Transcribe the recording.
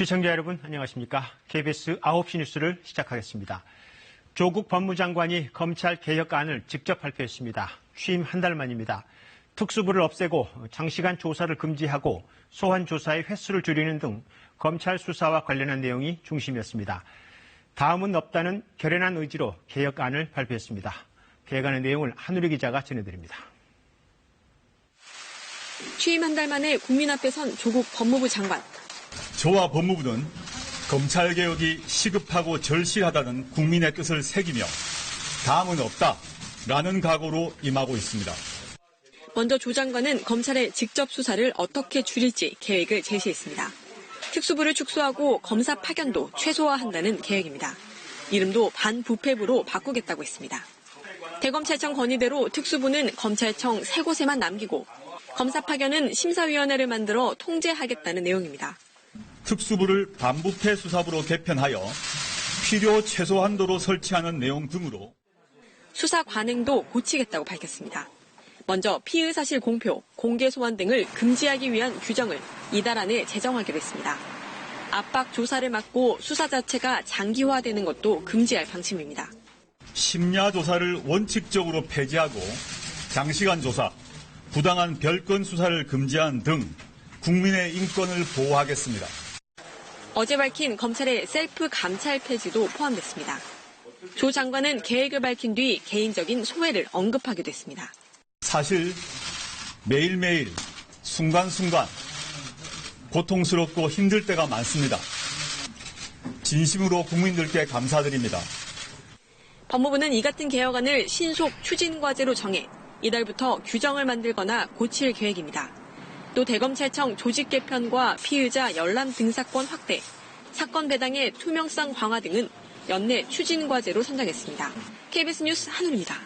시청자 여러분 안녕하십니까? KBS 9시 뉴스를 시작하겠습니다. 조국 법무장관이 검찰 개혁안을 직접 발표했습니다. 취임 한 달 만입니다. 특수부를 없애고 장시간 조사를 금지하고 소환 조사의 횟수를 줄이는 등 검찰 수사와 관련한 내용이 중심이었습니다. 다음은 없다는 결연한 의지로 개혁안을 발표했습니다. 개혁안의 내용을 한우리 기자가 전해드립니다. 취임 한 달 만에 국민 앞에 선 조국 법무부 장관. 저와 법무부는 검찰개혁이 시급하고 절실하다는 국민의 뜻을 새기며 다음은 없다라는 각오로 임하고 있습니다. 먼저 조 장관은 검찰의 직접 수사를 어떻게 줄일지 계획을 제시했습니다. 특수부를 축소하고 검사 파견도 최소화한다는 계획입니다. 이름도 반부패부로 바꾸겠다고 했습니다. 대검찰청 건의대로 특수부는 검찰청 3곳에만 남기고 검사 파견은 심사위원회를 만들어 통제하겠다는 내용입니다. 특수부를 반부패 수사부로 개편하여 필요 최소 한도로 설치하는 내용 등으로 수사 관행도 고치겠다고 밝혔습니다. 먼저 피의 사실 공표, 공개 소환 등을 금지하기 위한 규정을 이달 안에 제정하기로 했습니다. 압박 조사를 막고 수사 자체가 장기화되는 것도 금지할 방침입니다. 심야 조사를 원칙적으로 폐지하고 장시간 조사, 부당한 별건 수사를 금지한 등 국민의 인권을 보호하겠습니다. 어제 밝힌 검찰의 셀프 감찰 폐지도 포함됐습니다. 조 장관은 계획을 밝힌 뒤 개인적인 소회를 언급하기도 했습니다. 사실 매일매일 순간순간 고통스럽고 힘들 때가 많습니다. 진심으로 국민들께 감사드립니다. 법무부는 이 같은 개혁안을 신속 추진 과제로 정해 이달부터 규정을 만들거나 고칠 계획입니다. 또 대검찰청 조직 개편과 피의자 열람 등사권 확대, 사건 배당의 투명성 강화 등은 연내 추진 과제로 선정했습니다. KBS 뉴스 한우리입니다.